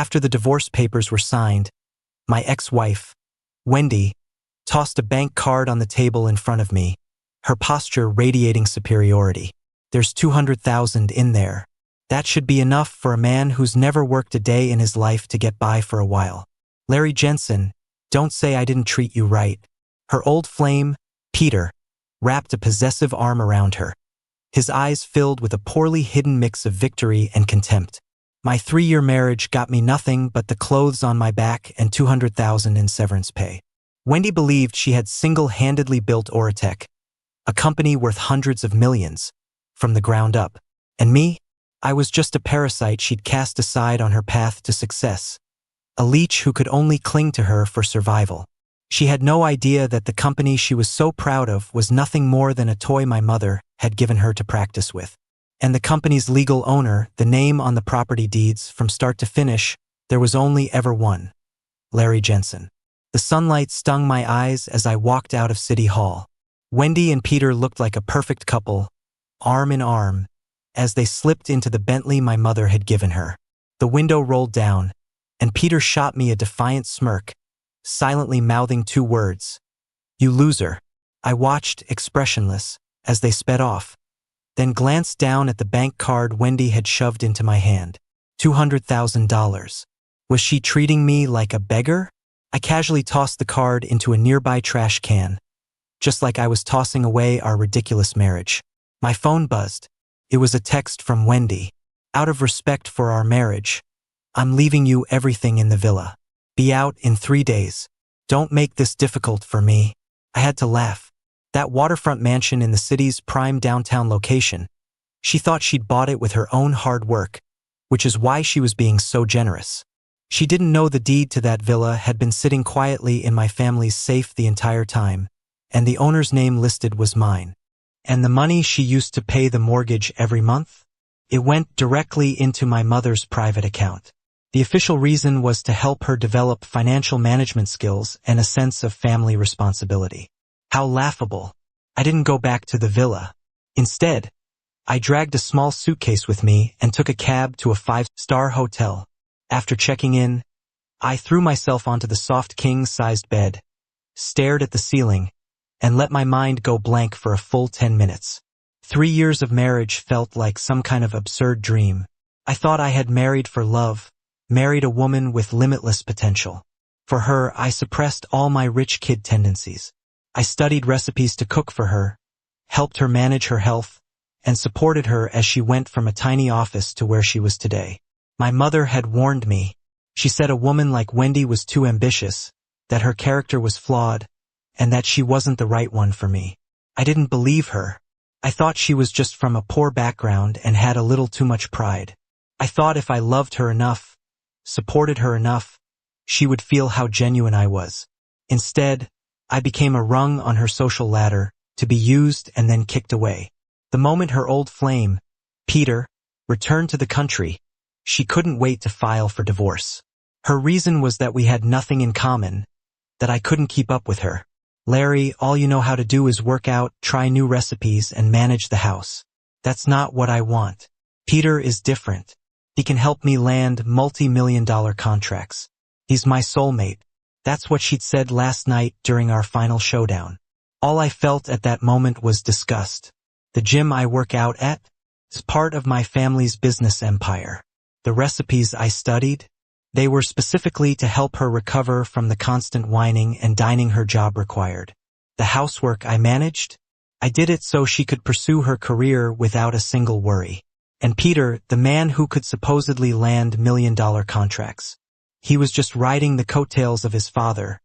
After the divorce papers were signed, my ex-wife, Wendy, tossed a bank card on the table in front of me, her posture radiating superiority. There's 200,000 in there. That should be enough for a man who's never worked a day in his life to get by for a while. Larry Jensen, don't say I didn't treat you right. Her old flame, Peter, wrapped a possessive arm around her, his eyes filled with a poorly hidden mix of victory and contempt. My 3-year marriage got me nothing but the clothes on my back and 200,000 in severance pay. Wendy believed she had single-handedly built AuraTech, a company worth hundreds of millions, from the ground up. And me? I was just a parasite she'd cast aside on her path to success, a leech who could only cling to her for survival. She had no idea that the company she was so proud of was nothing more than a toy my mother had given her to practice with. And the company's legal owner, the name on the property deeds, from start to finish, there was only ever one: Larry Jensen. The sunlight stung my eyes as I walked out of City Hall. Wendy and Peter looked like a perfect couple, arm in arm, as they slipped into the Bentley my mother had given her. The window rolled down, and Peter shot me a defiant smirk, silently mouthing 2 words: "You loser." I watched, expressionless, as they sped off, then glanced down at the bank card Wendy had shoved into my hand. $200,000. Was she treating me like a beggar? I casually tossed the card into a nearby trash can, just like I was tossing away our ridiculous marriage. My phone buzzed. It was a text from Wendy. "Out of respect for our marriage, I'm leaving you everything in the villa. Be out in 3 days. Don't make this difficult for me." I had to laugh. That waterfront mansion in the city's prime downtown location. She thought she'd bought it with her own hard work, which is why she was being so generous. She didn't know the deed to that villa had been sitting quietly in my family's safe the entire time, and the owner's name listed was mine. And the money she used to pay the mortgage every month? It went directly into my mother's private account. The official reason was to help her develop financial management skills and a sense of family responsibility. How laughable. I didn't go back to the villa. Instead, I dragged a small suitcase with me and took a cab to a 5-star hotel. After checking in, I threw myself onto the soft king-sized bed, stared at the ceiling, and let my mind go blank for a full 10 minutes. 3 years of marriage felt like some kind of absurd dream. I thought I had married for love, married a woman with limitless potential. For her, I suppressed all my rich kid tendencies. I studied recipes to cook for her, helped her manage her health, and supported her as she went from a tiny office to where she was today. My mother had warned me. She said a woman like Wendy was too ambitious, that her character was flawed, and that she wasn't the right one for me. I didn't believe her. I thought she was just from a poor background and had a little too much pride. I thought if I loved her enough, supported her enough, she would feel how genuine I was. Instead, I became a rung on her social ladder, to be used and then kicked away. The moment her old flame, Peter, returned to the country, she couldn't wait to file for divorce. Her reason was that we had nothing in common, that I couldn't keep up with her. "Larry, all you know how to do is work out, try new recipes, and manage the house. That's not what I want. Peter is different. He can help me land multi-million-dollar contracts. He's my soulmate." That's what she'd said last night during our final showdown. All I felt at that moment was disgust. The gym I work out at is part of my family's business empire. The recipes I studied, they were specifically to help her recover from the constant whining and dining her job required. The housework I managed, I did it so she could pursue her career without a single worry. And Peter, the man who could supposedly land million-dollar contracts, he was just riding the coattails of his father,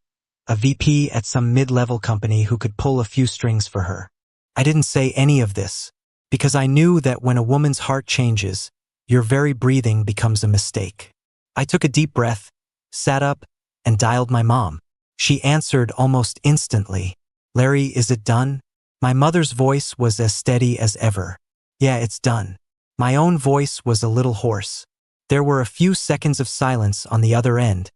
a VP at some mid-level company who could pull a few strings for her. I didn't say any of this, because I knew that when a woman's heart changes, your very breathing becomes a mistake. I took a deep breath, sat up, and dialed my mom. She answered almost instantly. "Larry, is it done?" My mother's voice was as steady as ever. "Yeah, it's done." My own voice was a little hoarse. There were a few seconds of silence on the other end,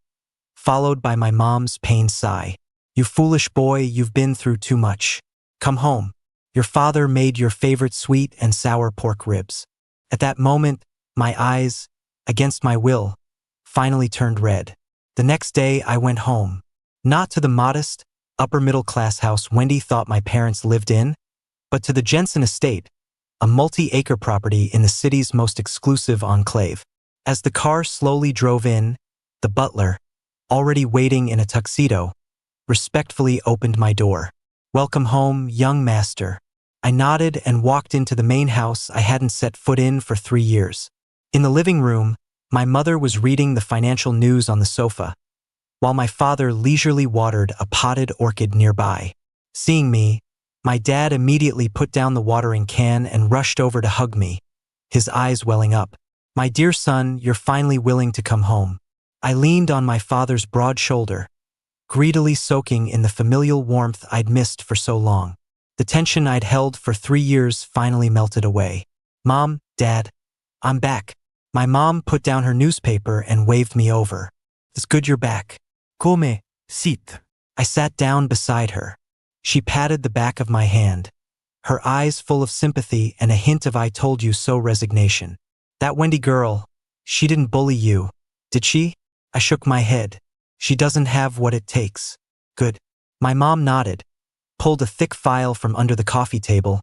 followed by my mom's pained sigh. "You foolish boy, you've been through too much. Come home. Your father made your favorite sweet and sour pork ribs." At that moment, my eyes, against my will, finally turned red. The next day, I went home. Not to the modest, upper-middle-class house Wendy thought my parents lived in, but to the Jensen estate, a multi-acre property in the city's most exclusive enclave. As the car slowly drove in, the butler, already waiting in a tuxedo, respectfully opened my door. "Welcome home, young master." I nodded and walked into the main house I hadn't set foot in for 3 years. In the living room, my mother was reading the financial news on the sofa, while my father leisurely watered a potted orchid nearby. Seeing me, my dad immediately put down the watering can and rushed over to hug me, his eyes welling up. "My dear son, you're finally willing to come home." I leaned on my father's broad shoulder, greedily soaking in the familial warmth I'd missed for so long. The tension I'd held for 3 years finally melted away. "Mom, Dad, I'm back." My mom put down her newspaper and waved me over. "It's good you're back." "Come, sit." I sat down beside her. She patted the back of my hand, her eyes full of sympathy and a hint of "I told you so" resignation. "That Wendy girl, she didn't bully you, did she?" I shook my head. "She doesn't have what it takes." "Good." My mom nodded, pulled a thick file from under the coffee table,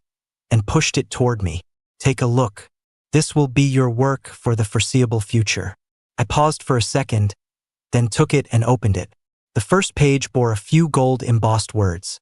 and pushed it toward me. "Take a look. This will be your work for the foreseeable future." I paused for a second, then took it and opened it. The first page bore a few gold-embossed words.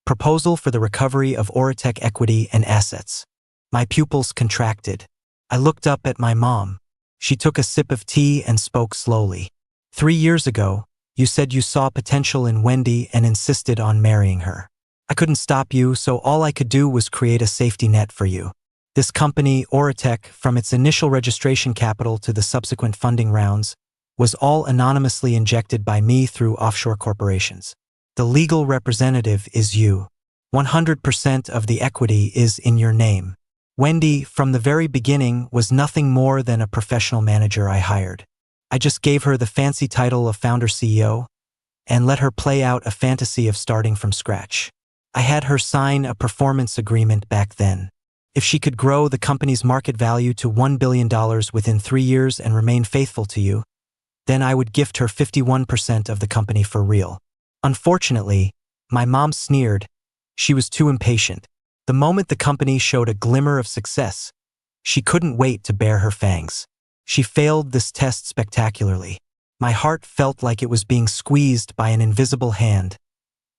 "Proposal for the recovery of AuraTech equity and assets." My pupils contracted. I looked up at my mom. She took a sip of tea and spoke slowly. "3 years ago, you said you saw potential in Wendy and insisted on marrying her. I couldn't stop you, so all I could do was create a safety net for you. This company, AuraTech, from its initial registration capital to the subsequent funding rounds, was all anonymously injected by me through offshore corporations. The legal representative is you. 100% of the equity is in your name. Wendy, from the very beginning, was nothing more than a professional manager I hired. I just gave her the fancy title of founder CEO and let her play out a fantasy of starting from scratch. I had her sign a performance agreement back then. If she could grow the company's market value to $1 billion within 3 years and remain faithful to you, then I would gift her 51% of the company for real. Unfortunately, my mom sneered. She was too impatient. The moment the company showed a glimmer of success, she couldn't wait to bare her fangs. She failed this test spectacularly. My heart felt like it was being squeezed by an invisible hand,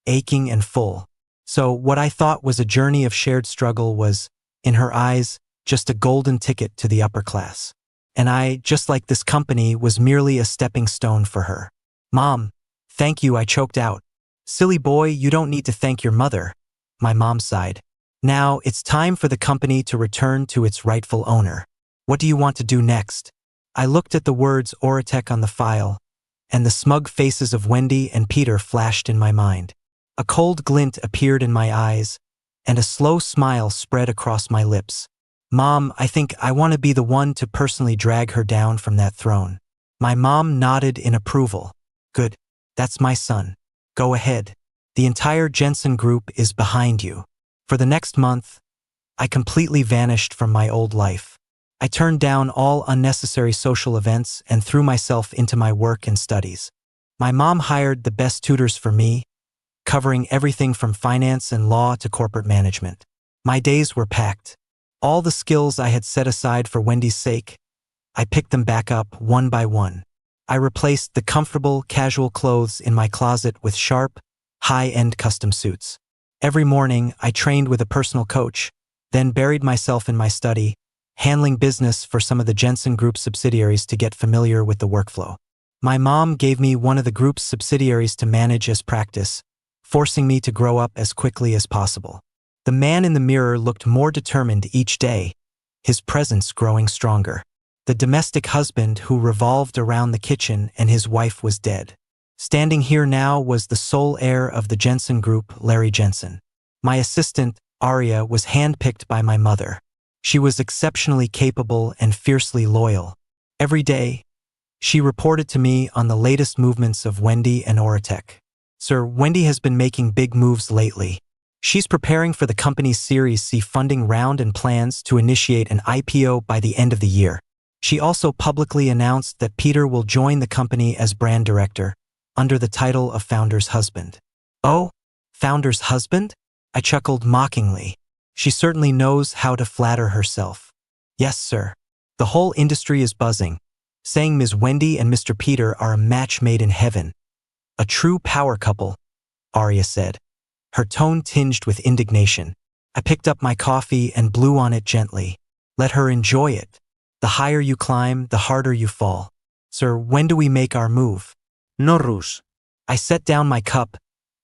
aching and full. So what I thought was a journey of shared struggle was, in her eyes, just a golden ticket to the upper class. And I, just like this company, was merely a stepping stone for her. "Mom, thank you," I choked out. "Silly boy, you don't need to thank your mother," my mom sighed. "Now it's time for the company to return to its rightful owner. What do you want to do next?" I looked at the words AuraTech on the file, and the smug faces of Wendy and Peter flashed in my mind. A cold glint appeared in my eyes, and a slow smile spread across my lips. "Mom, I think I want to be the one to personally drag her down from that throne." My mom nodded in approval. "Good. That's my son. Go ahead. The entire Jensen group is behind you." For the next month, I completely vanished from my old life. I turned down all unnecessary social events and threw myself into my work and studies. My mom hired the best tutors for me, covering everything from finance and law to corporate management. My days were packed. All the skills I had set aside for Wendy's sake, I picked them back up one by one. I replaced the comfortable, casual clothes in my closet with sharp, high-end custom suits. Every morning, I trained with a personal coach, then buried myself in my study, handling business for some of the Jensen Group subsidiaries to get familiar with the workflow. My mom gave me one of the group's subsidiaries to manage as practice, forcing me to grow up as quickly as possible. The man in the mirror looked more determined each day, his presence growing stronger. The domestic husband who revolved around the kitchen and his wife was dead. Standing here now was the sole heir of the Jensen Group, Larry Jensen. My assistant, Aria, was handpicked by my mother. She was exceptionally capable and fiercely loyal. Every day, she reported to me on the latest movements of Wendy and AuraTech. "Sir, Wendy has been making big moves lately. She's preparing for the company's Series C funding round and plans to initiate an IPO by the end of the year." She also publicly announced that Peter will join the company as brand director, under the title of founder's husband. Oh, founder's husband? I chuckled mockingly. She certainly knows how to flatter herself. Yes, sir. The whole industry is buzzing, saying Ms. Wendy and Mr. Peter are a match made in heaven. A true power couple, Aria said, her tone tinged with indignation. I picked up my coffee and blew on it gently. Let her enjoy it. The higher you climb, the harder you fall. Sir, when do we make our move? No rush. I set down my cup,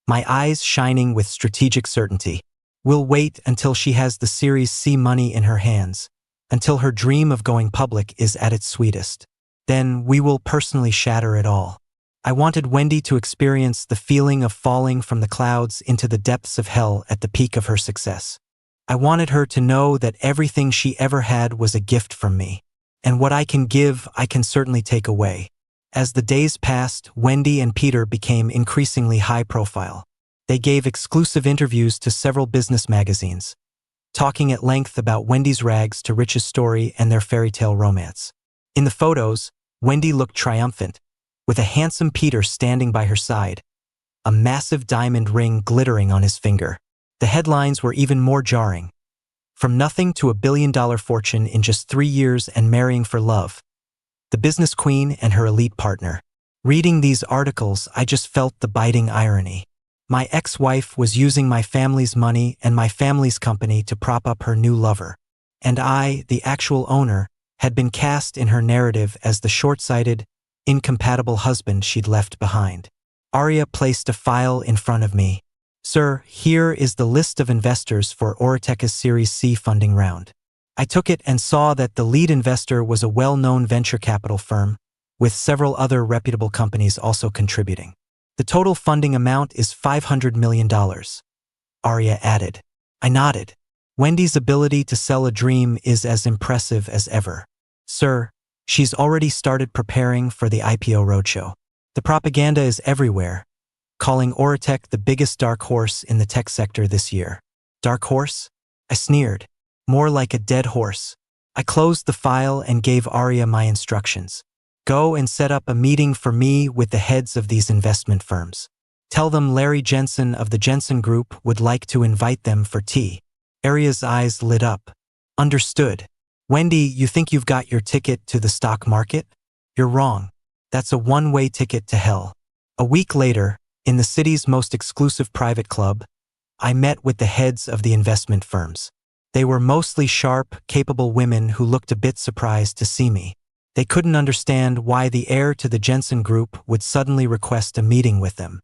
my eyes shining with strategic certainty. We'll wait until she has the Series C money in her hands, until her dream of going public is at its sweetest. Then we will personally shatter it all. I wanted Wendy to experience the feeling of falling from the clouds into the depths of hell at the peak of her success. I wanted her to know that everything she ever had was a gift from me. And what I can give, I can certainly take away. As the days passed, Wendy and Peter became increasingly high profile. They gave exclusive interviews to several business magazines, talking at length about Wendy's rags to riches story and their fairy tale romance. In the photos, Wendy looked triumphant, with a handsome Peter standing by her side, a massive diamond ring glittering on his finger. The headlines were even more jarring. From nothing to $1 billion fortune in just 3 years and marrying for love. The business queen and her elite partner. Reading these articles, I just felt the biting irony. My ex-wife was using my family's money and my family's company to prop up her new lover. And I, the actual owner, had been cast in her narrative as the short-sighted, incompatible husband she'd left behind. Aria placed a file in front of me. Sir, here is the list of investors for AuraTech's Series C funding round. I took it and saw that the lead investor was a well-known venture capital firm, with several other reputable companies also contributing. The total funding amount is $500 million, Aria added. I nodded. Wendy's ability to sell a dream is as impressive as ever. Sir, she's already started preparing for the IPO roadshow. The propaganda is everywhere, calling AuraTech the biggest dark horse in the tech sector this year. Dark horse? I sneered. More like a dead horse. I closed the file and gave Aria my instructions. Go and set up a meeting for me with the heads of these investment firms. Tell them Larry Jensen of the Jensen Group would like to invite them for tea. Aria's eyes lit up. Understood. Wendy, you think you've got your ticket to the stock market? You're wrong. That's a one-way ticket to hell. A week later, in the city's most exclusive private club, I met with the heads of the investment firms. They were mostly sharp, capable women who looked a bit surprised to see me. They couldn't understand why the heir to the Jensen Group would suddenly request a meeting with them.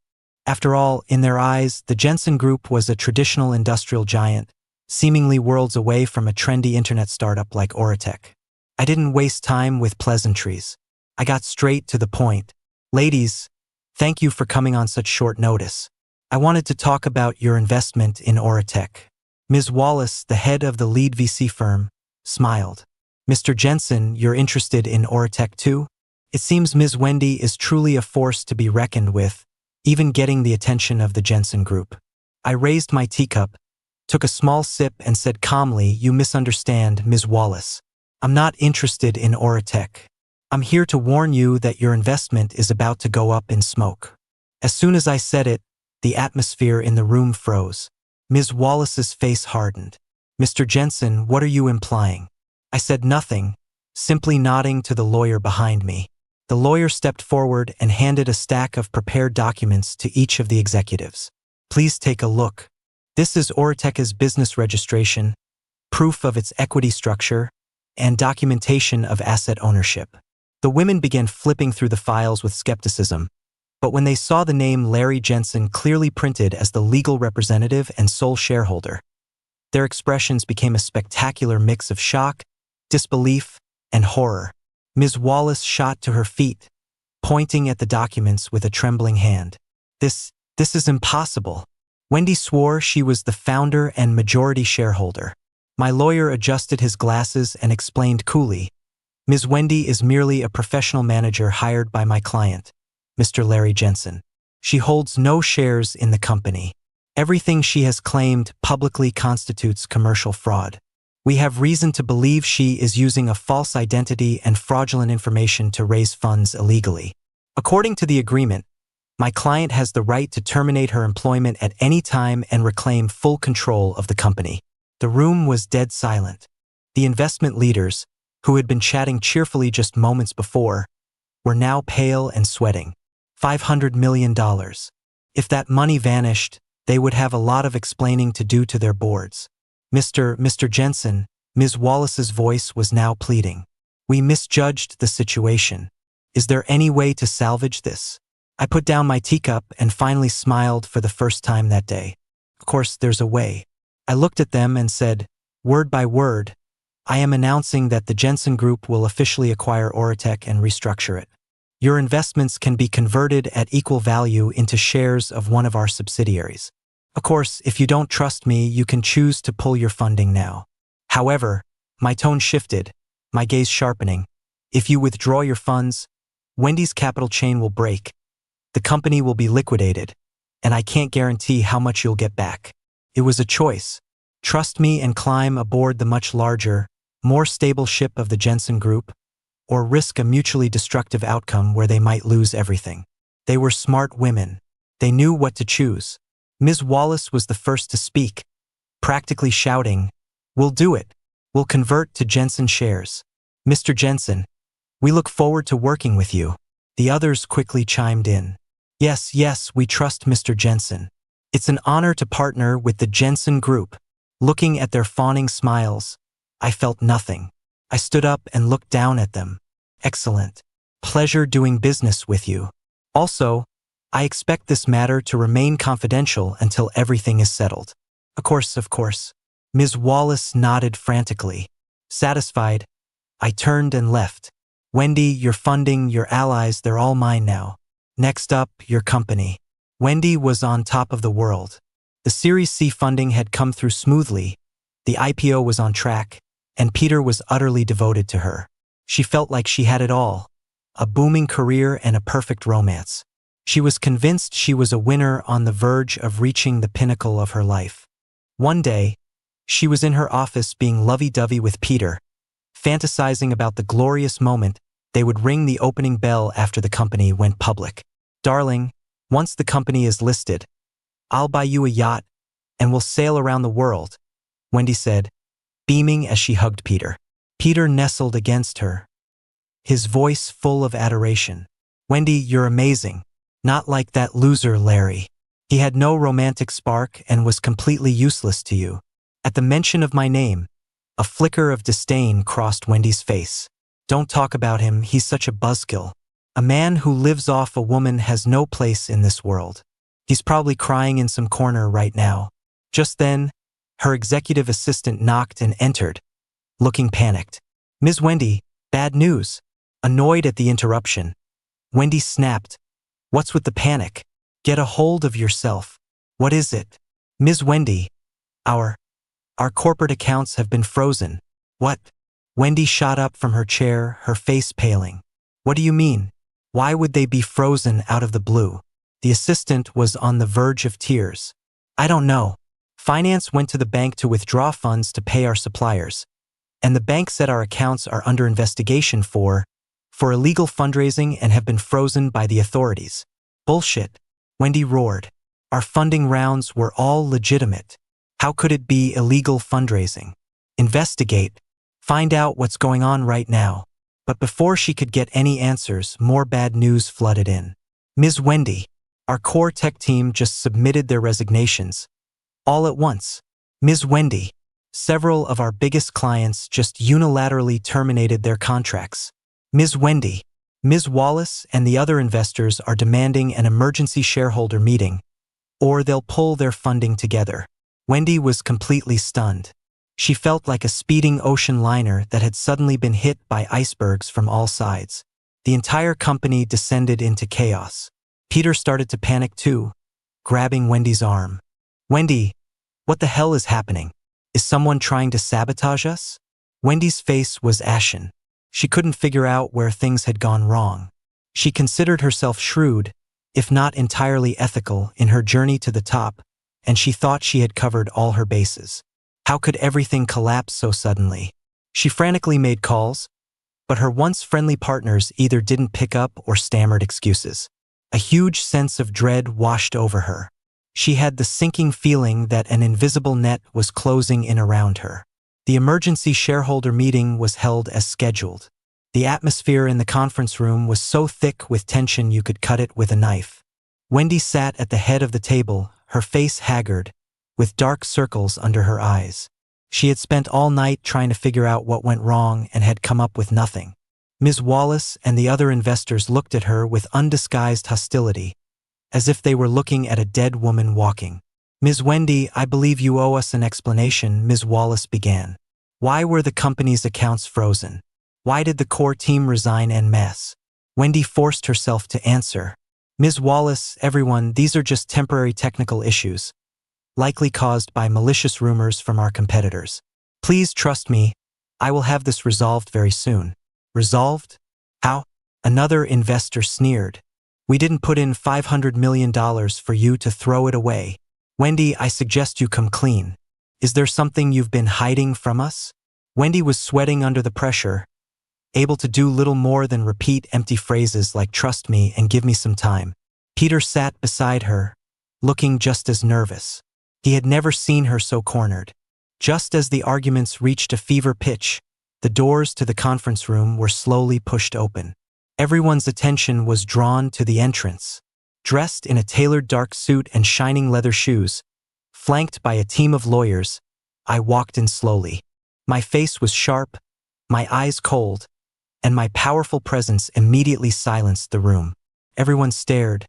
After all, in their eyes, the Jensen Group was a traditional industrial giant, seemingly worlds away from a trendy internet startup like AuraTech. I didn't waste time with pleasantries. I got straight to the point. Ladies, thank you for coming on such short notice. I wanted to talk about your investment in AuraTech. Ms. Wallace, the head of the lead VC firm, smiled. Mr. Jensen, you're interested in AuraTech too? It seems Ms. Wendy is truly a force to be reckoned with, even getting the attention of the Jensen Group. I raised my teacup, took a small sip and said calmly, you misunderstand, Ms. Wallace. I'm not interested in AuraTech. I'm here to warn you that your investment is about to go up in smoke. As soon as I said it, the atmosphere in the room froze. Ms. Wallace's face hardened. Mr. Jensen, what are you implying? I said nothing, simply nodding to the lawyer behind me. The lawyer stepped forward and handed a stack of prepared documents to each of the executives. Please take a look. This is AuraTech's business registration, proof of its equity structure, and documentation of asset ownership. The women began flipping through the files with skepticism, but when they saw the name Larry Jensen clearly printed as the legal representative and sole shareholder, their expressions became a spectacular mix of shock, disbelief, and horror. Ms. Wallace shot to her feet, pointing at the documents with a trembling hand. This is impossible. Wendy swore she was the founder and majority shareholder. My lawyer adjusted his glasses and explained coolly, Ms. Wendy is merely a professional manager hired by my client, Mr. Larry Jensen. She holds no shares in the company. Everything she has claimed publicly constitutes commercial fraud. We have reason to believe she is using a false identity and fraudulent information to raise funds illegally. According to the agreement, my client has the right to terminate her employment at any time and reclaim full control of the company." The room was dead silent. The investment leaders, who had been chatting cheerfully just moments before, were now pale and sweating. $500 million. If that money vanished, they would have a lot of explaining to do to their boards. Mr. Jensen," Ms. Wallace's voice was now pleading. "We misjudged the situation. Is there any way to salvage this?" I put down my teacup and finally smiled for the first time that day. "Of course, there's a way." I looked at them and said, word by word, "I am announcing that the Jensen Group will officially acquire AuraTech and restructure it. Your investments can be converted at equal value into shares of one of our subsidiaries. Of course, if you don't trust me, you can choose to pull your funding now." However, my tone shifted, my gaze sharpening. "If you withdraw your funds, Wendy's capital chain will break. The company will be liquidated, and I can't guarantee how much you'll get back." It was a choice. Trust me and climb aboard the much larger, more stable ship of the Jensen Group, or risk a mutually destructive outcome where they might lose everything. They were smart women. They knew what to choose. Ms. Wallace was the first to speak, practically shouting, "We'll do it. We'll convert to Jensen shares. Mr. Jensen, we look forward to working with you." The others quickly chimed in. Yes, we trust Mr. Jensen. It's an honor to partner with the Jensen Group." Looking at their fawning smiles, I felt nothing. I stood up and looked down at them. "Excellent. Pleasure doing business with you. Also, I expect this matter to remain confidential until everything is settled." Of course. Ms. Wallace nodded frantically. Satisfied, I turned and left. "Wendy, your funding, your allies, they're all mine now. Next up, your company." Wendy was on top of the world. The Series C funding had come through smoothly, the IPO was on track, and Peter was utterly devoted to her. She felt like she had it all, a booming career and a perfect romance. She was convinced she was a winner on the verge of reaching the pinnacle of her life. One day, she was in her office being lovey-dovey with Peter, fantasizing about the glorious moment they would ring the opening bell after the company went public. "Darling, once the company is listed, I'll buy you a yacht and we'll sail around the world," Wendy said, beaming as she hugged Peter. Peter nestled against her, his voice full of adoration. "Wendy, you're amazing. Not like that loser Larry. He had no romantic spark and was completely useless to you." At the mention of my name, a flicker of disdain crossed Wendy's face. "Don't talk about him, he's such a buzzkill. A man who lives off a woman has no place in this world. He's probably crying in some corner right now." Just then, her executive assistant knocked and entered, looking panicked. "Ms. Wendy, bad news." Annoyed at the interruption, Wendy snapped, "What's with the panic? Get a hold of yourself. What is it?" "Ms. Wendy, our corporate accounts have been frozen." "What?" Wendy shot up from her chair, her face paling. "What do you mean? Why would they be frozen out of the blue?" The assistant was on the verge of tears. "I don't know. Finance went to the bank to withdraw funds to pay our suppliers, and the bank said our accounts are under investigation for illegal fundraising and have been frozen by the authorities." "Bullshit," Wendy roared. "Our funding rounds were all legitimate. How could it be illegal fundraising? Investigate. Find out what's going on right now." But before she could get any answers, more bad news flooded in. "Ms. Wendy, our core tech team just submitted their resignations. All at once. Ms. Wendy, several of our biggest clients just unilaterally terminated their contracts. Ms. Wendy, Ms. Wallace and the other investors are demanding an emergency shareholder meeting, or they'll pull their funding together." Wendy was completely stunned. She felt like a speeding ocean liner that had suddenly been hit by icebergs from all sides. The entire company descended into chaos. Peter started to panic too, grabbing Wendy's arm. "Wendy, what the hell is happening? Is someone trying to sabotage us?" Wendy's face was ashen. She couldn't figure out where things had gone wrong. She considered herself shrewd, if not entirely ethical, in her journey to the top, and she thought she had covered all her bases. How could everything collapse so suddenly? She frantically made calls, but her once friendly partners either didn't pick up or stammered excuses. A huge sense of dread washed over her. She had the sinking feeling that an invisible net was closing in around her. The emergency shareholder meeting was held as scheduled. The atmosphere in the conference room was so thick with tension you could cut it with a knife. Wendy sat at the head of the table, her face haggard, with dark circles under her eyes. She had spent all night trying to figure out what went wrong and had come up with nothing. Ms. Wallace and the other investors looked at her with undisguised hostility, as if they were looking at a dead woman walking. "Ms. Wendy, I believe you owe us an explanation," Ms. Wallace began. "Why were the company's accounts frozen? Why did the core team resign en masse?" Wendy forced herself to answer. "Ms. Wallace, everyone, these are just temporary technical issues, likely caused by malicious rumors from our competitors. Please trust me, I will have this resolved very soon." "Resolved? How?" Another investor sneered. "We didn't put in $500 million for you to throw it away. Wendy, I suggest you come clean. Is there something you've been hiding from us?" Wendy was sweating under the pressure, able to do little more than repeat empty phrases like "trust me" and "give me some time." Peter sat beside her, looking just as nervous. He had never seen her so cornered. Just as the arguments reached a fever pitch, the doors to the conference room were slowly pushed open. Everyone's attention was drawn to the entrance. Dressed in a tailored dark suit and shining leather shoes, flanked by a team of lawyers, I walked in slowly. My face was sharp, my eyes cold, and my powerful presence immediately silenced the room. Everyone stared,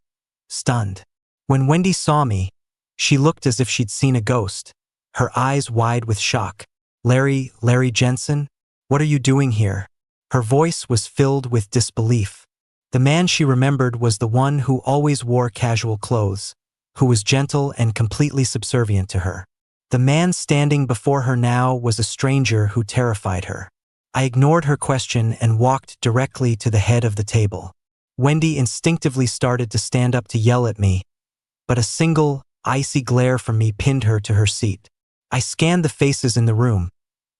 stunned. When Wendy saw me, she looked as if she'd seen a ghost, her eyes wide with shock. Larry Jensen? What are you doing here?" Her voice was filled with disbelief. The man she remembered was the one who always wore casual clothes, who was gentle and completely subservient to her. The man standing before her now was a stranger who terrified her. I ignored her question and walked directly to the head of the table. Wendy instinctively started to stand up to yell at me, but a single, icy glare from me pinned her to her seat. I scanned the faces in the room,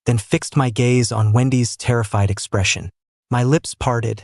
then fixed my gaze on Wendy's terrified expression. My lips parted,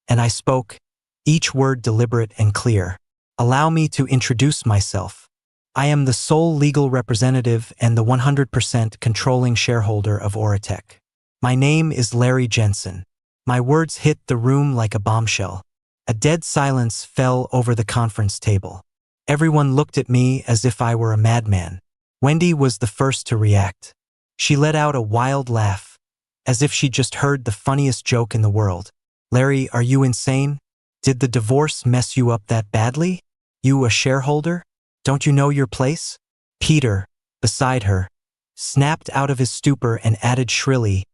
and I spoke, each word deliberate and clear. "Allow me to introduce myself. I am the sole legal representative and the 100% controlling shareholder of AuraTech. My name is Larry Jensen." My words hit the room like a bombshell. A dead silence fell over the conference table. Everyone looked at me as if I were a madman. Wendy was the first to react. She let out a wild laugh, as if she'd just heard the funniest joke in the world. "Larry, are you insane? Did the divorce mess you up that badly? You a shareholder? Don't you know your place?" Peter, beside her, snapped out of his stupor and added shrilly,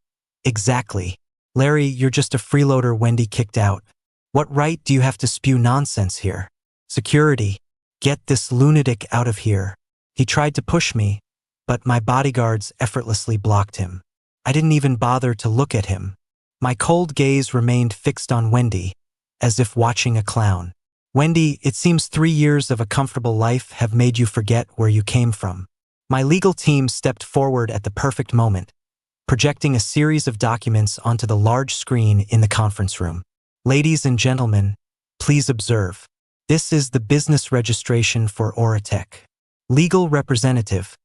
"Exactly. Larry, you're just a freeloader." Wendy kicked out. "What right do you have to spew nonsense here? Security, get this lunatic out of here." He tried to push me, but my bodyguards effortlessly blocked him. I didn't even bother to look at him. My cold gaze remained fixed on Wendy, as if watching a clown. "Wendy, it seems 3 years of a comfortable life have made you forget where you came from." My legal team stepped forward at the perfect moment, projecting a series of documents onto the large screen in the conference room. "Ladies and gentlemen, please observe. This is the business registration for AuraTech. Legal representative,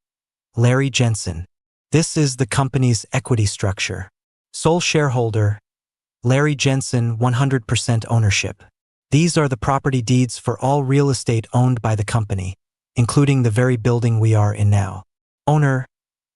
Larry Jensen. This is the company's equity structure. Sole shareholder, Larry Jensen, 100% ownership. These are the property deeds for all real estate owned by the company, including the very building we are in now. Owner,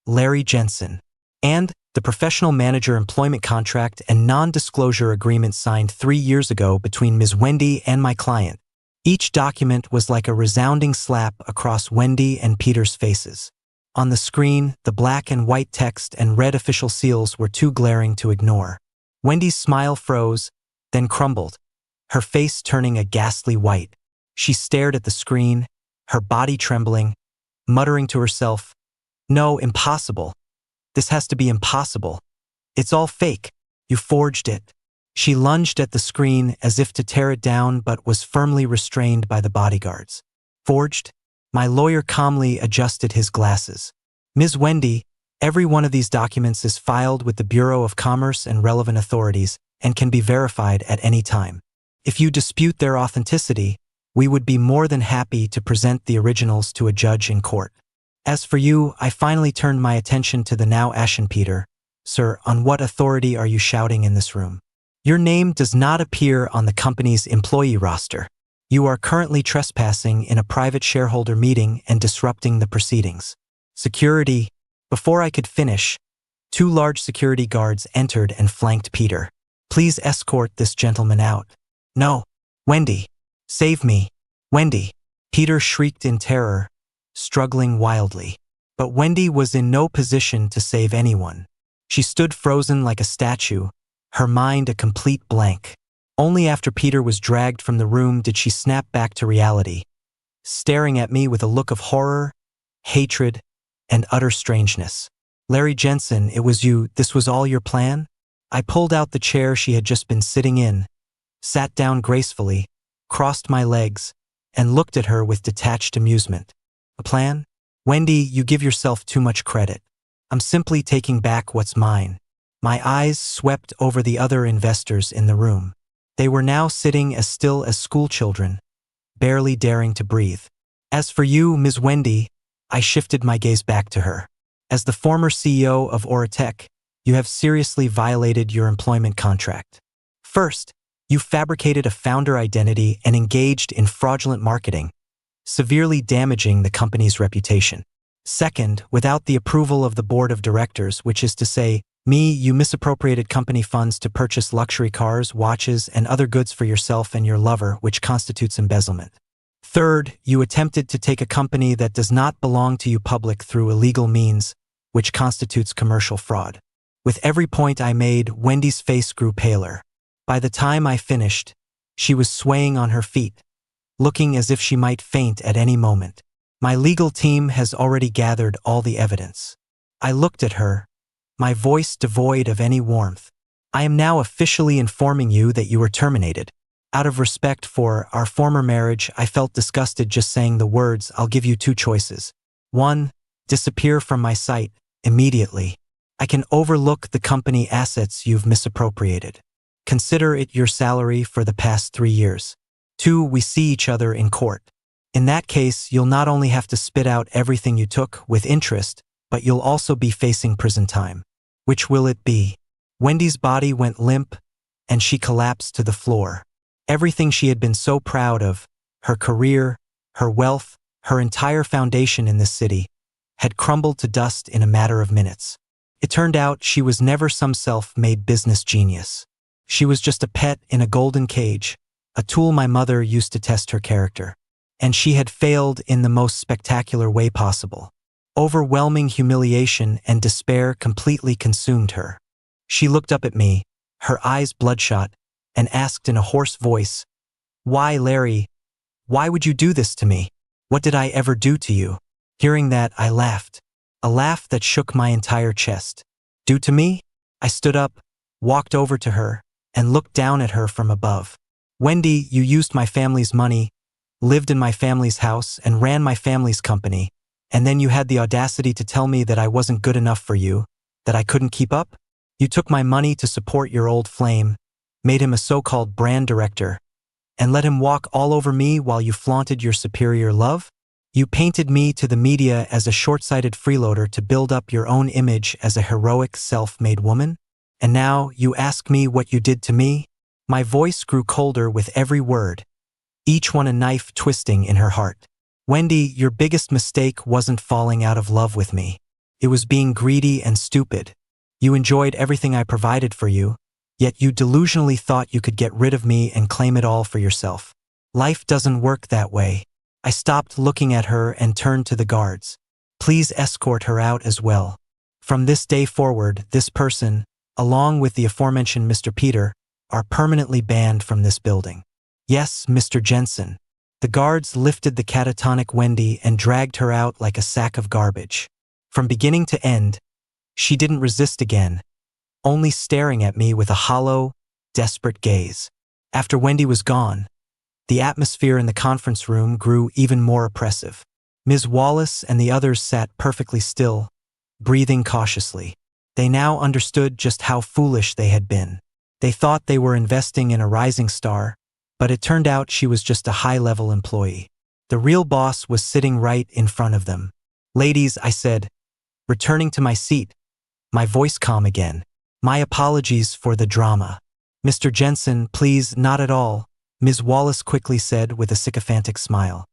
Larry Jensen. And the professional manager employment contract and non-disclosure agreement signed 3 years ago between Ms. Wendy and my client." Each document was like a resounding slap across Wendy and Peter's faces. On the screen, the black and white text and red official seals were too glaring to ignore. Wendy's smile froze, then crumbled, her face turning a ghastly white. She stared at the screen, her body trembling, muttering to herself, "No, impossible. This has to be impossible. It's all fake. You forged it." She lunged at the screen as if to tear it down but was firmly restrained by the bodyguards. "Forged?" My lawyer calmly adjusted his glasses. "Ms. Wendy, Every one of these documents is filed with the Bureau of Commerce and relevant authorities and can be verified at any time. If you dispute their authenticity, we would be more than happy to present the originals to a judge in court. As for you, I finally turned my attention to the now ashen Peter. Sir, on what authority are you shouting in this room? Your name does not appear on the company's employee roster. You are currently trespassing in a private shareholder meeting and disrupting the proceedings. Security. Before I could finish, 2 large security guards entered and flanked Peter. Please escort this gentleman out. No. Wendy. Save me. Wendy. Peter shrieked in terror, struggling wildly. But Wendy was in no position to save anyone. She stood frozen like a statue, her mind a complete blank. Only after Peter was dragged from the room did she snap back to reality, staring at me with a look of horror, hatred, and utter strangeness. Larry Jensen, it was you, this was all your plan? I pulled out the chair she had just been sitting in, sat down gracefully, crossed my legs, and looked at her with detached amusement. A plan? Wendy, you give yourself too much credit. I'm simply taking back what's mine. My eyes swept over the other investors in the room. They were now sitting as still as schoolchildren, barely daring to breathe. As for you, Ms. Wendy, I shifted my gaze back to her. As the former CEO of AuraTech, you have seriously violated your employment contract. First, you fabricated a founder identity and engaged in fraudulent marketing, severely damaging the company's reputation. Second, without the approval of the board of directors, which is to say, me, you misappropriated company funds to purchase luxury cars, watches, and other goods for yourself and your lover, which constitutes embezzlement. Third, you attempted to take a company that does not belong to you public through illegal means, which constitutes commercial fraud. With every point I made, Wendy's face grew paler. By the time I finished, she was swaying on her feet, looking as if she might faint at any moment. My legal team has already gathered all the evidence. I looked at her, my voice devoid of any warmth. I am now officially informing you that you were terminated. Out of respect for our former marriage, I felt disgusted just saying the words. I'll give you 2 choices. 1, disappear from my sight immediately. I can overlook the company assets you've misappropriated. Consider it your salary for the past 3 years. 2, we see each other in court. In that case, you'll not only have to spit out everything you took with interest, but you'll also be facing prison time. Which will it be? Wendy's body went limp, and she collapsed to the floor. Everything she had been so proud of, her career, her wealth, her entire foundation in this city, had crumbled to dust in a matter of minutes. It turned out she was never some self-made business genius. She was just a pet in a golden cage, a tool my mother used to test her character. And she had failed in the most spectacular way possible. Overwhelming humiliation and despair completely consumed her. She looked up at me, her eyes bloodshot, and asked in a hoarse voice, "Why, Larry? Why would you do this to me? What did I ever do to you?" Hearing that, I laughed, a laugh that shook my entire chest. Do to me? I stood up, walked over to her, and looked down at her from above. Wendy, you used my family's money, lived in my family's house, and ran my family's company, and then you had the audacity to tell me that I wasn't good enough for you, that I couldn't keep up? You took my money to support your old flame, made him a so-called brand director, and let him walk all over me while you flaunted your superior love? You painted me to the media as a short-sighted freeloader to build up your own image as a heroic, self-made woman? And now you ask me what you did to me? My voice grew colder with every word, each one a knife twisting in her heart. Wendy, your biggest mistake wasn't falling out of love with me. It was being greedy and stupid. You enjoyed everything I provided for you, yet you delusionally thought you could get rid of me and claim it all for yourself. Life doesn't work that way. I stopped looking at her and turned to the guards. Please escort her out as well. From this day forward, this person, along with the aforementioned Mr. Peter, are permanently banned from this building. Yes, Mr. Jensen. The guards lifted the catatonic Wendy and dragged her out like a sack of garbage. From beginning to end, she didn't resist again, only staring at me with a hollow, desperate gaze. After Wendy was gone, the atmosphere in the conference room grew even more oppressive. Ms. Wallace and the others sat perfectly still, breathing cautiously. They now understood just how foolish they had been. They thought they were investing in a rising star, but it turned out she was just a high-level employee. The real boss was sitting right in front of them. "Ladies," I said, returning to my seat, my voice calm again. "My apologies for the drama." "Mr. Jensen, please, not at all," Ms. Wallace quickly said with a sycophantic smile.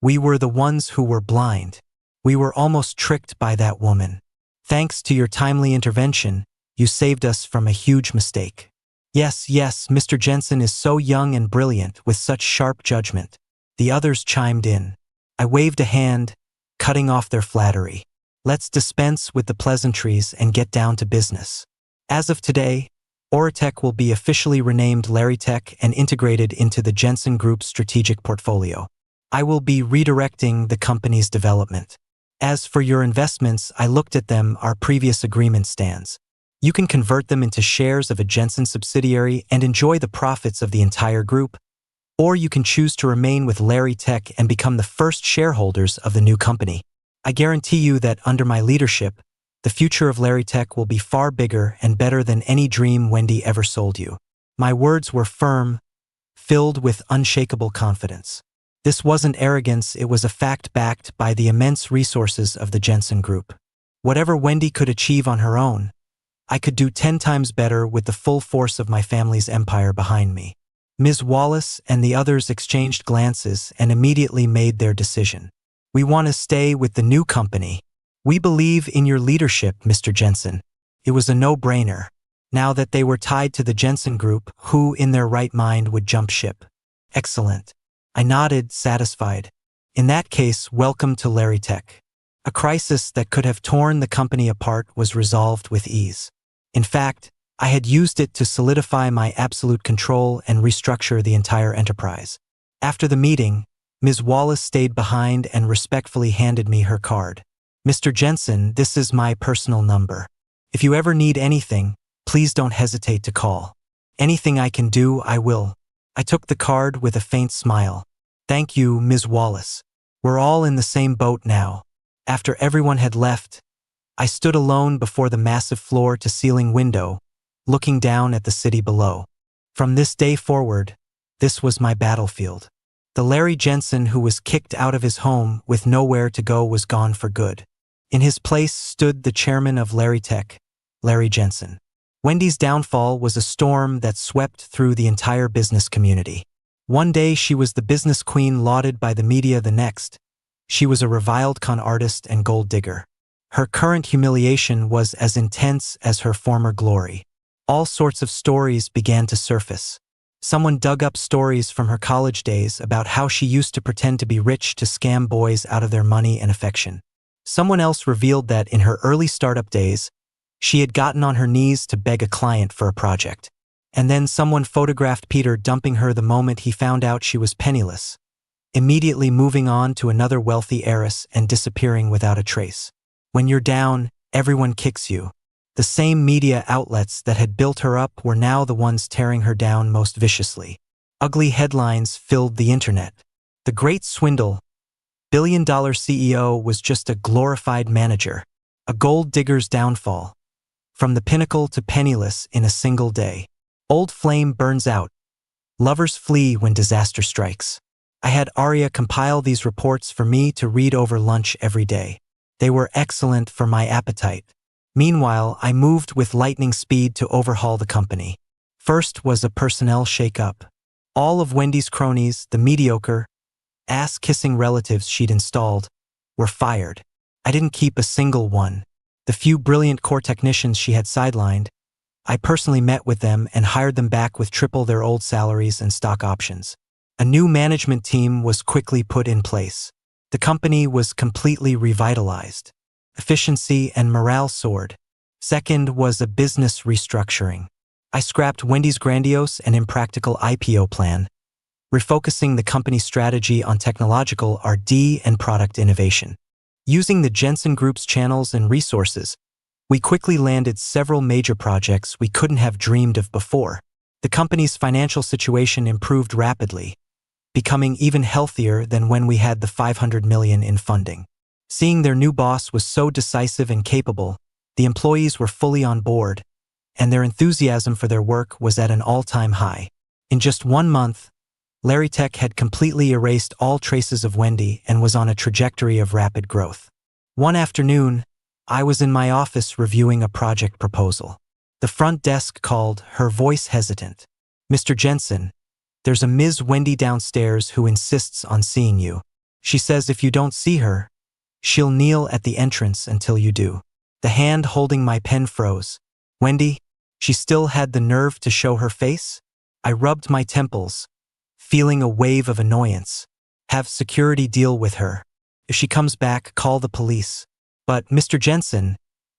"We were the ones who were blind. We were almost tricked by that woman. Thanks to your timely intervention, you saved us from a huge mistake." Yes, Mr. Jensen is so young and brilliant with such sharp judgment." The others chimed in. I waved a hand, cutting off their flattery. "Let's dispense with the pleasantries and get down to business. As of today, AuraTech will be officially renamed AuraTech and integrated into the Jensen Group's strategic portfolio. I will be redirecting the company's development. As for your investments, I looked at them, our previous agreement stands. You can convert them into shares of a Jensen subsidiary and enjoy the profits of the entire group, or you can choose to remain with AuraTech and become the first shareholders of the new company. I guarantee you that under my leadership, the future of AuraTech will be far bigger and better than any dream Wendy ever sold you." My words were firm, filled with unshakable confidence. This wasn't arrogance, it was a fact backed by the immense resources of the Jensen Group. Whatever Wendy could achieve on her own, I could do 10 times better with the full force of my family's empire behind me. Ms. Wallace and the others exchanged glances and immediately made their decision. "We want to stay with the new company. We believe in your leadership, Mr. Jensen." It was a no-brainer. Now that they were tied to the Jensen Group, who in their right mind would jump ship? Excellent. I nodded, satisfied. In that case, welcome to AuraTech. A crisis that could have torn the company apart was resolved with ease. In fact, I had used it to solidify my absolute control and restructure the entire enterprise. After the meeting, Ms. Wallace stayed behind and respectfully handed me her card. "Mr. Jensen, this is my personal number. If you ever need anything, please don't hesitate to call. Anything I can do, I will." I took the card with a faint smile. "Thank you, Ms. Wallace. We're all in the same boat now." After everyone had left, I stood alone before the massive floor-to-ceiling window, looking down at the city below. From this day forward, this was my battlefield. The Larry Jensen who was kicked out of his home with nowhere to go was gone for good. In his place stood the chairman of AuraTech, Larry Jensen. Wendy's downfall was a storm that swept through the entire business community. One day she was the business queen lauded by the media, the next, she was a reviled con artist and gold digger. Her current humiliation was as intense as her former glory. All sorts of stories began to surface. Someone dug up stories from her college days about how she used to pretend to be rich to scam boys out of their money and affection. Someone else revealed that in her early startup days, she had gotten on her knees to beg a client for a project. And then someone photographed Peter dumping her the moment he found out she was penniless, immediately moving on to another wealthy heiress and disappearing without a trace. When you're down, everyone kicks you. The same media outlets that had built her up were now the ones tearing her down most viciously. Ugly headlines filled the internet. The Great Swindle, billion-dollar CEO was just a glorified manager. A gold digger's downfall. From the pinnacle to penniless in a single day. Old flame burns out. Lovers flee when disaster strikes. I had Aria compile these reports for me to read over lunch every day. They were excellent for my appetite. Meanwhile, I moved with lightning speed to overhaul the company. First was a personnel shake-up. All of Wendy's cronies, the mediocre, ass-kissing relatives she'd installed, were fired. I didn't keep a single one. The few brilliant core technicians she had sidelined, I personally met with them and hired them back with triple their old salaries and stock options. A new management team was quickly put in place. The company was completely revitalized. Efficiency and morale soared. Second was a business restructuring. I scrapped Wendy's grandiose and impractical IPO plan, refocusing the company's strategy on technological R&D and product innovation. Using the Jensen Group's channels and resources, we quickly landed several major projects we couldn't have dreamed of before. The company's financial situation improved rapidly, becoming even healthier than when we had the $500 million in funding. Seeing their new boss was so decisive and capable, the employees were fully on board, and their enthusiasm for their work was at an all-time high. In just 1 month, AuraTech had completely erased all traces of Wendy and was on a trajectory of rapid growth. One afternoon, I was in my office reviewing a project proposal. The front desk called, her voice hesitant. "Mr. Jensen, there's a Ms. Wendy downstairs who insists on seeing you. She says if you don't see her, she'll kneel at the entrance until you do." The hand holding my pen froze. Wendy? She still had the nerve to show her face? I rubbed my temples, feeling a wave of annoyance. Have security deal with her. If she comes back, call the police. But, Mr. Jensen,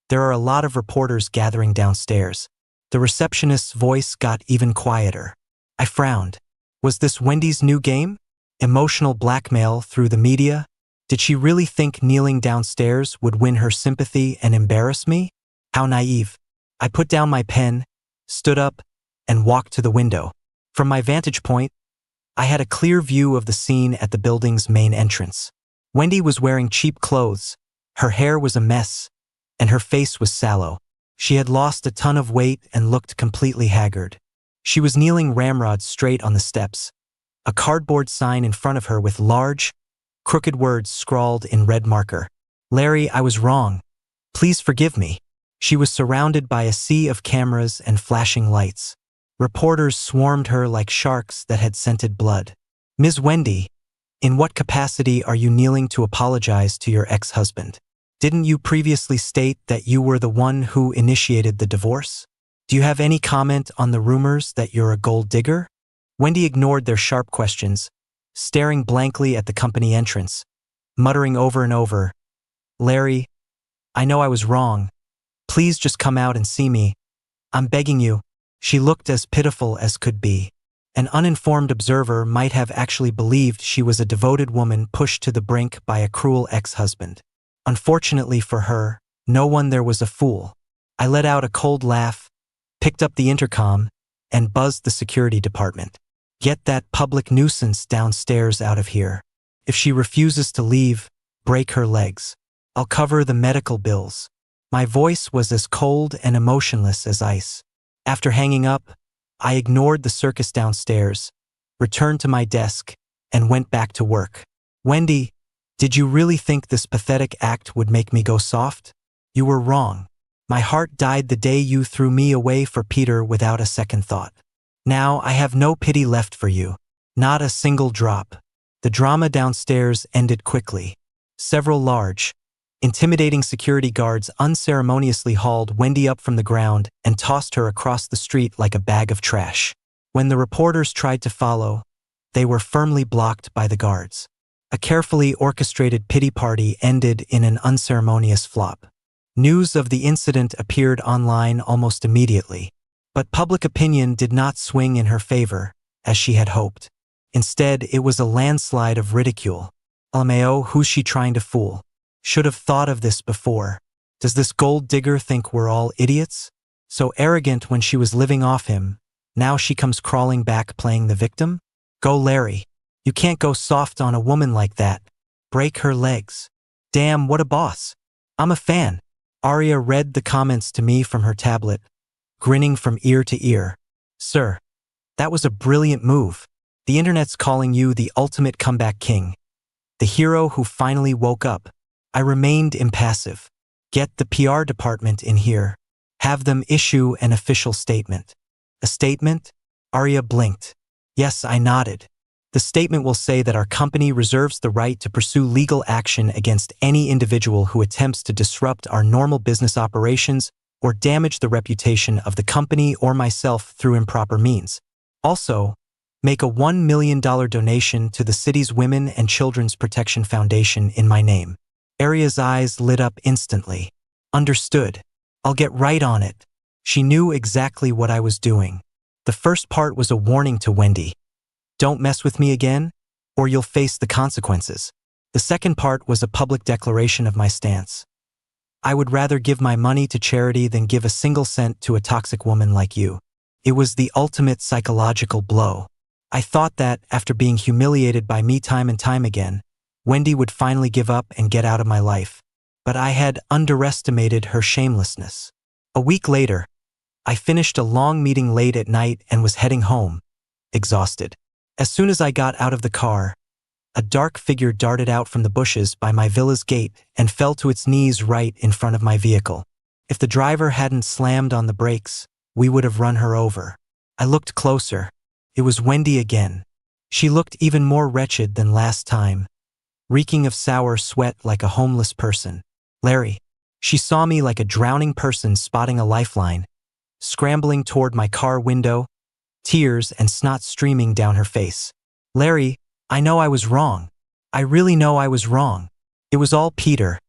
there are a lot of reporters gathering downstairs. The receptionist's voice got even quieter. I frowned. Was this Wendy's new game? Emotional blackmail through the media? Did she really think kneeling downstairs would win her sympathy and embarrass me? How naive. I put down my pen, stood up, and walked to the window. From my vantage point, I had a clear view of the scene at the building's main entrance. Wendy was wearing cheap clothes, her hair was a mess, and her face was sallow. She had lost a ton of weight and looked completely haggard. She was kneeling ramrod straight on the steps, a cardboard sign in front of her with large, crooked words scrawled in red marker. "Larry, I was wrong. Please forgive me." She was surrounded by a sea of cameras and flashing lights. Reporters swarmed her like sharks that had scented blood. "Ms. Wendy, in what capacity are you kneeling to apologize to your ex-husband? Didn't you previously state that you were the one who initiated the divorce? Do you have any comment on the rumors that you're a gold digger?" Wendy ignored their sharp questions, staring blankly at the company entrance, muttering over and over, "Larry, I know I was wrong. Please just come out and see me. I'm begging you." She looked as pitiful as could be. An uninformed observer might have actually believed she was a devoted woman pushed to the brink by a cruel ex-husband. Unfortunately for her, no one there was a fool. I let out a cold laugh, picked up the intercom, and buzzed the security department. "Get that public nuisance downstairs out of here. If she refuses to leave, break her legs. I'll cover the medical bills." My voice was as cold and emotionless as ice. After hanging up, I ignored the circus downstairs, returned to my desk, and went back to work. "Wendy, did you really think this pathetic act would make me go soft? You were wrong. My heart died the day you threw me away for Peter without a second thought. Now I have no pity left for you. Not a single drop." The drama downstairs ended quickly. Several large, intimidating security guards unceremoniously hauled Wendy up from the ground and tossed her across the street like a bag of trash. When the reporters tried to follow, they were firmly blocked by the guards. A carefully orchestrated pity party ended in an unceremonious flop. News of the incident appeared online almost immediately, but public opinion did not swing in her favor, as she had hoped. Instead, it was a landslide of ridicule. LMAO, who's she trying to fool? Should have thought of this before. Does this gold digger think we're all idiots? So arrogant when she was living off him, now she comes crawling back playing the victim? Go Larry. You can't go soft on a woman like that. Break her legs. Damn, what a boss. I'm a fan. Aria read the comments to me from her tablet, grinning from ear to ear. Sir, that was a brilliant move. The internet's calling you the ultimate comeback king. The hero who finally woke up. I remained impassive. Get the PR department in here. Have them issue an official statement. A statement? Aria blinked. Yes, I nodded. The statement will say that our company reserves the right to pursue legal action against any individual who attempts to disrupt our normal business operations or damage the reputation of the company or myself through improper means. Also, make a $1 million donation to the city's Women and Children's Protection Foundation in my name. Aria's eyes lit up instantly. Understood. I'll get right on it. She knew exactly what I was doing. The first part was a warning to Wendy. Don't mess with me again, or you'll face the consequences. The second part was a public declaration of my stance. I would rather give my money to charity than give a single cent to a toxic woman like you. It was the ultimate psychological blow. I thought that, after being humiliated by me time and time again, Wendy would finally give up and get out of my life. But I had underestimated her shamelessness. A week later, I finished a long meeting late at night and was heading home, exhausted. As soon as I got out of the car, a dark figure darted out from the bushes by my villa's gate and fell to its knees right in front of my vehicle. If the driver hadn't slammed on the brakes, we would have run her over. I looked closer. It was Wendy again. She looked even more wretched than last time, reeking of sour sweat like a homeless person. Larry. She saw me like a drowning person spotting a lifeline, scrambling toward my car window, tears and snot streaming down her face. Larry, I know I was wrong. I really know I was wrong. It was all Peter.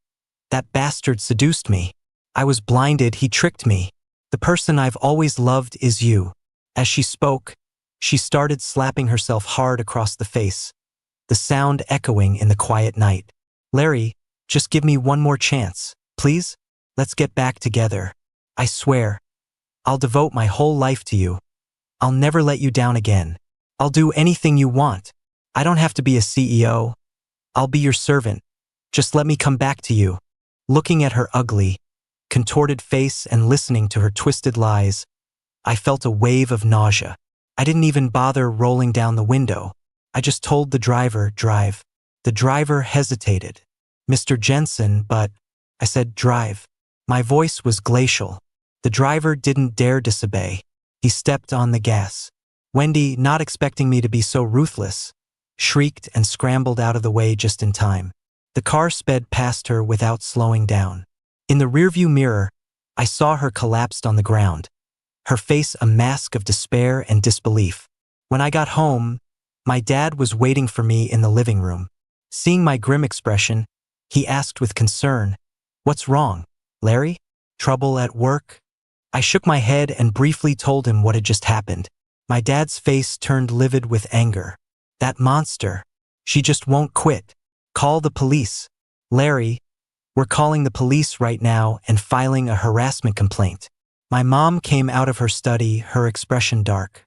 That bastard seduced me. I was blinded, he tricked me. The person I've always loved is you. As she spoke, she started slapping herself hard across the face, the sound echoing in the quiet night. Larry, just give me one more chance, please? Let's get back together. I swear, I'll devote my whole life to you. I'll never let you down again. I'll do anything you want. I don't have to be a CEO. I'll be your servant. Just let me come back to you. Looking at her ugly, contorted face and listening to her twisted lies, I felt a wave of nausea. I didn't even bother rolling down the window. I just told the driver, drive. The driver hesitated. Mr. Jensen, but I said, drive. My voice was glacial. The driver didn't dare disobey. He stepped on the gas. Wendy, not expecting me to be so ruthless, shrieked and scrambled out of the way just in time. The car sped past her without slowing down. In the rearview mirror, I saw her collapsed on the ground, her face a mask of despair and disbelief. When I got home, my dad was waiting for me in the living room. Seeing my grim expression, he asked with concern, "What's wrong, Larry? Trouble at work?" I shook my head and briefly told him what had just happened. My dad's face turned livid with anger. That monster. She just won't quit. Call the police. Larry, we're calling the police right now and filing a harassment complaint. My mom came out of her study, her expression dark.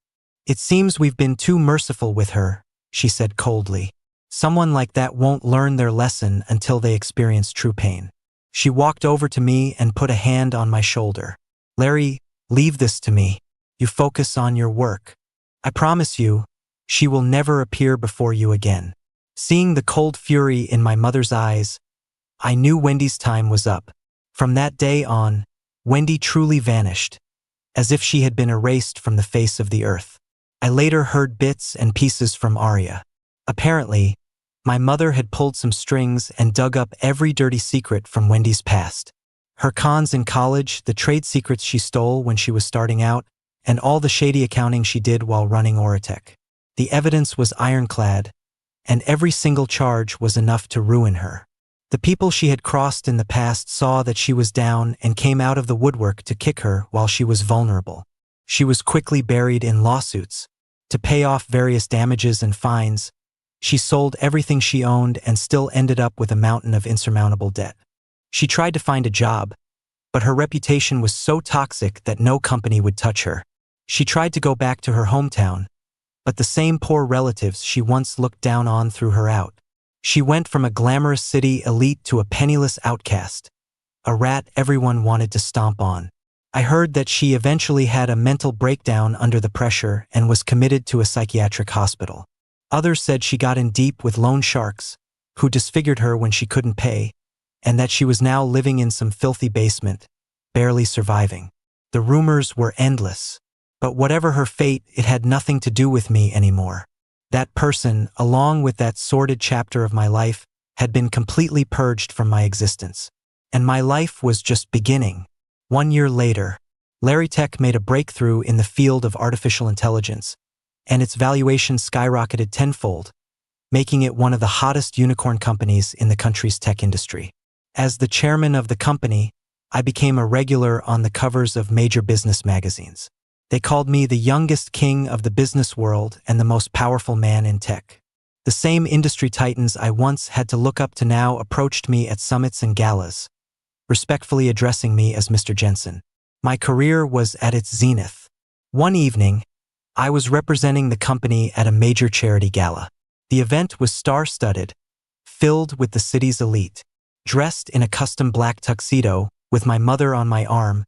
It seems we've been too merciful with her, she said coldly. Someone like that won't learn their lesson until they experience true pain. She walked over to me and put a hand on my shoulder. Larry, leave this to me. You focus on your work. I promise you, she will never appear before you again. Seeing the cold fury in my mother's eyes, I knew Wendy's time was up. From that day on, Wendy truly vanished, as if she had been erased from the face of the earth. I later heard bits and pieces from Aria. Apparently, my mother had pulled some strings and dug up every dirty secret from Wendy's past. Her cons in college, the trade secrets she stole when she was starting out, and all the shady accounting she did while running AuraTech. The evidence was ironclad, and every single charge was enough to ruin her. The people she had crossed in the past saw that she was down and came out of the woodwork to kick her while she was vulnerable. She was quickly buried in lawsuits. To pay off various damages and fines, she sold everything she owned and still ended up with a mountain of insurmountable debt. She tried to find a job, but her reputation was so toxic that no company would touch her. She tried to go back to her hometown, but the same poor relatives she once looked down on threw her out. She went from a glamorous city elite to a penniless outcast, a rat everyone wanted to stomp on. I heard that she eventually had a mental breakdown under the pressure and was committed to a psychiatric hospital. Others said she got in deep with loan sharks, who disfigured her when she couldn't pay, and that she was now living in some filthy basement, barely surviving. The rumors were endless. But whatever her fate, it had nothing to do with me anymore. That person, along with that sordid chapter of my life, had been completely purged from my existence. And my life was just beginning. 1 year later, AuraTech made a breakthrough in the field of artificial intelligence, and its valuation skyrocketed tenfold, making it one of the hottest unicorn companies in the country's tech industry. As the chairman of the company, I became a regular on the covers of major business magazines. They called me the youngest king of the business world and the most powerful man in tech. The same industry titans I once had to look up to now approached me at summits and galas, respectfully addressing me as Mr. Jensen. My career was at its zenith. One evening, I was representing the company at a major charity gala. The event was star-studded, filled with the city's elite. Dressed in a custom black tuxedo, with my mother on my arm,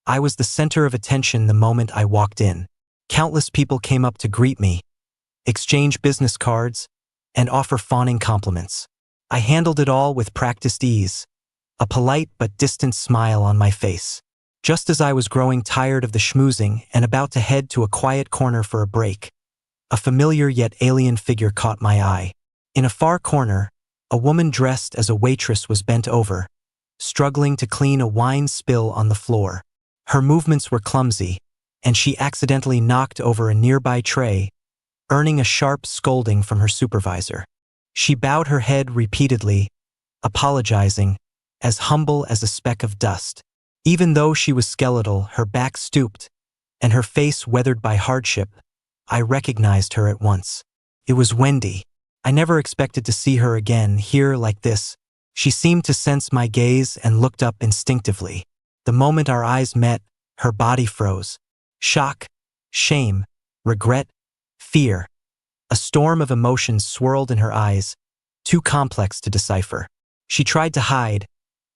I was the center of attention the moment I walked in. Countless people came up to greet me, exchange business cards, and offer fawning compliments. I handled it all with practiced ease, a polite but distant smile on my face. Just as I was growing tired of the schmoozing and about to head to a quiet corner for a break, a familiar yet alien figure caught my eye. In a far corner, a woman dressed as a waitress was bent over, struggling to clean a wine spill on the floor. Her movements were clumsy, and she accidentally knocked over a nearby tray, earning a sharp scolding from her supervisor. She bowed her head repeatedly, apologizing, as humble as a speck of dust. Even though she was skeletal, her back stooped, and her face weathered by hardship, I recognized her at once. It was Wendy. I never expected to see her again here like this. She seemed to sense my gaze and looked up instinctively. The moment our eyes met, her body froze. Shock, shame, regret, fear. A storm of emotions swirled in her eyes, too complex to decipher. She tried to hide,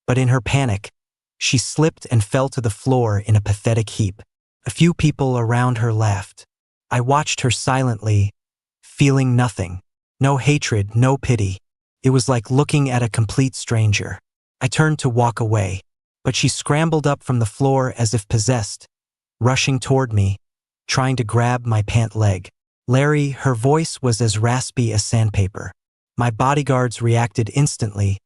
but in her panic, she slipped and fell to the floor in a pathetic heap. A few people around her laughed. I watched her silently, feeling nothing. No hatred, no pity. It was like looking at a complete stranger. I turned to walk away, but she scrambled up from the floor as if possessed, rushing toward me, trying to grab my pant leg. Larry, her voice was as raspy as sandpaper. My bodyguards reacted instantly,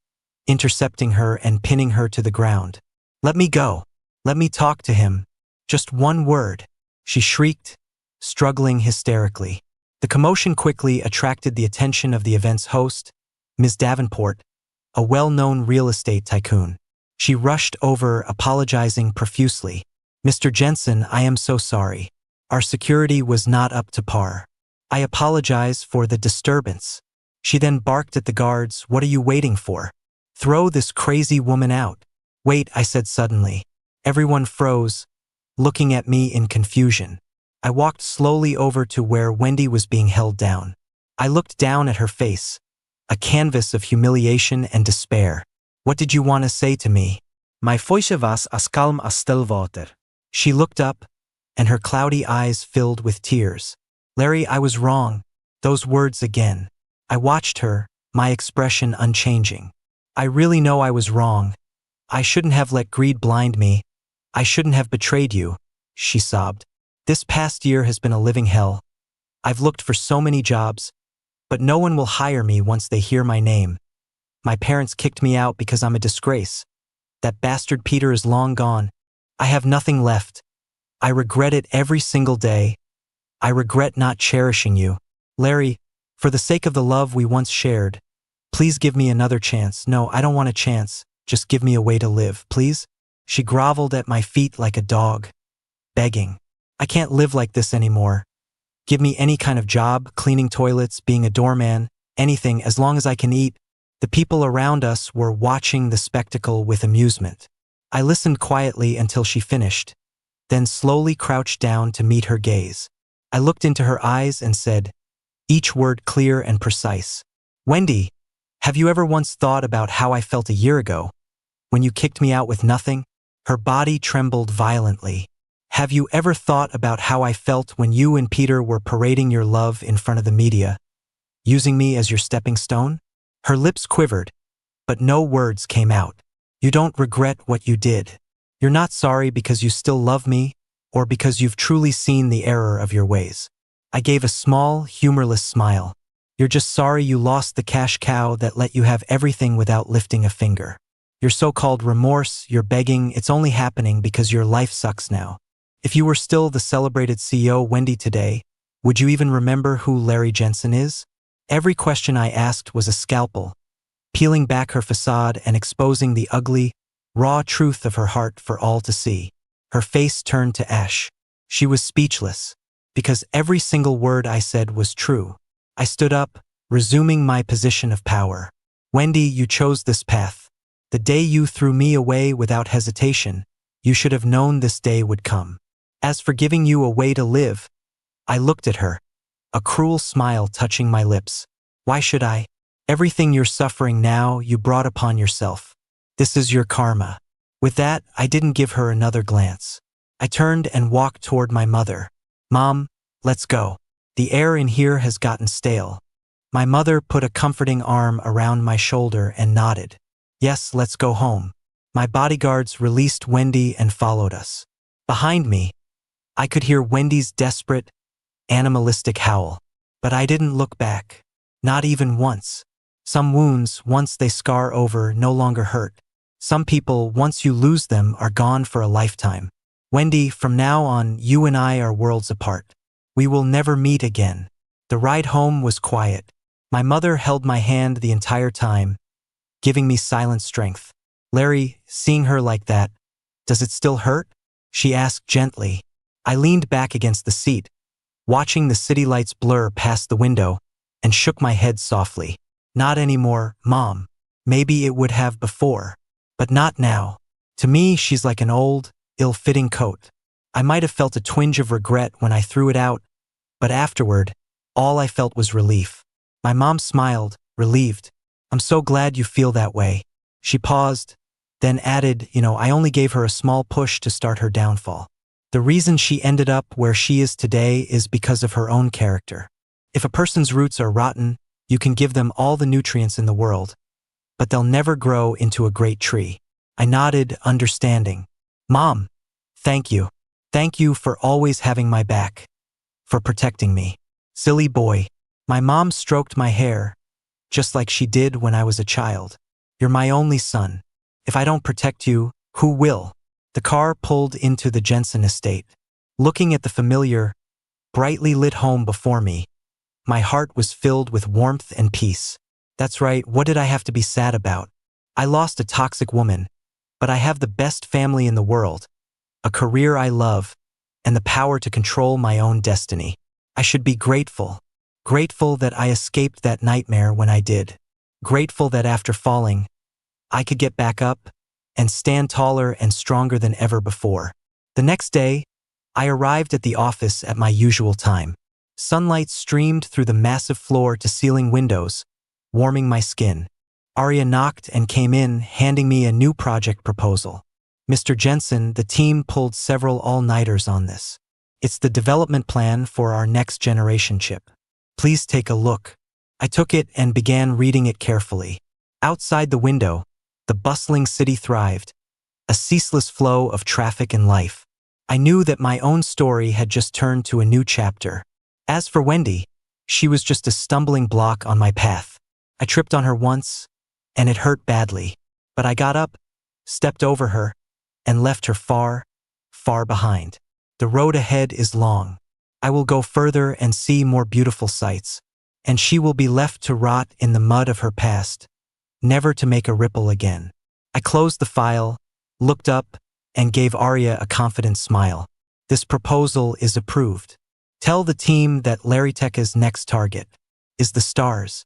intercepting her and pinning her to the ground. "Let me go. Let me talk to him. Just one word," she shrieked, struggling hysterically. The commotion quickly attracted the attention of the event's host, Ms. Davenport, a well-known real estate tycoon. She rushed over, apologizing profusely. "Mr. Jensen, I am so sorry. Our security was not up to par. I apologize for the disturbance." She then barked at the guards, "What are you waiting for? Throw this crazy woman out." "Wait," I said suddenly. Everyone froze, looking at me in confusion. I walked slowly over to where Wendy was being held down. I looked down at her face, a canvas of humiliation and despair. "What did you want to say to me?" My voice was as calm as still water. She looked up, and her cloudy eyes filled with tears. "Larry, I was wrong." Those words again. I watched her, my expression unchanging. "I really know I was wrong. I shouldn't have let greed blind me. I shouldn't have betrayed you," she sobbed. "This past year has been a living hell. I've looked for so many jobs, but no one will hire me once they hear my name. My parents kicked me out because I'm a disgrace. That bastard Peter is long gone. I have nothing left. I regret it every single day. I regret not cherishing you. Larry, for the sake of the love we once shared, please give me another chance. No, I don't want a chance. Just give me a way to live, please." She groveled at my feet like a dog, begging. "I can't live like this anymore. Give me any kind of job, cleaning toilets, being a doorman, anything as long as I can eat." The people around us were watching the spectacle with amusement. I listened quietly until she finished, then slowly crouched down to meet her gaze. I looked into her eyes and said, each word clear and precise, "Wendy, have you ever once thought about how I felt a year ago, when you kicked me out with nothing?" Her body trembled violently. "Have you ever thought about how I felt when you and Peter were parading your love in front of the media, using me as your stepping stone?" Her lips quivered, but no words came out. "You don't regret what you did. You're not sorry because you still love me, or because you've truly seen the error of your ways." I gave a small, humorless smile. "You're just sorry you lost the cash cow that let you have everything without lifting a finger. Your so-called remorse, your begging, it's only happening because your life sucks now. If you were still the celebrated CEO Wendy today, would you even remember who Larry Jensen is?" Every question I asked was a scalpel, peeling back her facade and exposing the ugly, raw truth of her heart for all to see. Her face turned to ash. She was speechless, because every single word I said was true. I stood up, resuming my position of power. "Wendy, you chose this path. The day you threw me away without hesitation, you should have known this day would come. As for giving you a way to live," I looked at her, a cruel smile touching my lips. "Why should I? Everything you're suffering now, you brought upon yourself. This is your karma. With that, I didn't give her another glance. I turned and walked toward my mother. Mom, let's go. The air in here has gotten stale. My mother put a comforting arm around my shoulder and nodded. Yes, let's go home. My bodyguards released Wendy and followed us. Behind me, I could hear Wendy's desperate, animalistic howl. But I didn't look back. Not even once. Some wounds, once they scar over, no longer hurt. Some people, once you lose them, are gone for a lifetime. Wendy, from now on, you and I are worlds apart. We will never meet again. The ride home was quiet. My mother held my hand the entire time, giving me silent strength. Larry, seeing her like that, does it still hurt? She asked gently. I leaned back against the seat, watching the city lights blur past the window, and shook my head softly. Not anymore, Mom. Maybe it would have before, but not now. To me, she's like an old, ill-fitting coat. I might have felt a twinge of regret when I threw it out, but afterward, all I felt was relief. My mom smiled, relieved. I'm so glad you feel that way. She paused, then added, I only gave her a small push to start her downfall. The reason she ended up where she is today is because of her own character. If a person's roots are rotten, you can give them all the nutrients in the world, but they'll never grow into a great tree. I nodded, understanding. Mom, thank you. Thank you for always having my back. For protecting me. Silly boy. My mom stroked my hair, just like she did when I was a child. You're my only son. If I don't protect you, who will? The car pulled into the Jensen estate. Looking at the familiar, brightly lit home before me, my heart was filled with warmth and peace. That's right, what did I have to be sad about? I lost a toxic woman, but I have the best family in the world, a career I love, and the power to control my own destiny. I should be grateful. Grateful that I escaped that nightmare when I did. Grateful that after falling, I could get back up and stand taller and stronger than ever before. The next day, I arrived at the office at my usual time. Sunlight streamed through the massive floor-to-ceiling windows, warming my skin. Aria knocked and came in, handing me a new project proposal. Mr. Jensen, the team pulled several all-nighters on this. It's the development plan for our next generation chip. Please take a look. I took it and began reading it carefully. Outside the window, the bustling city thrived, a ceaseless flow of traffic and life. I knew that my own story had just turned to a new chapter. As for Wendy, she was just a stumbling block on my path. I tripped on her once, and it hurt badly. But I got up, stepped over her, and left her far, far behind. The road ahead is long. I will go further and see more beautiful sights, and she will be left to rot in the mud of her past, never to make a ripple again. I closed the file, looked up, and gave Aria a confident smile. This proposal is approved. Tell the team that AuraTech's next target is the stars.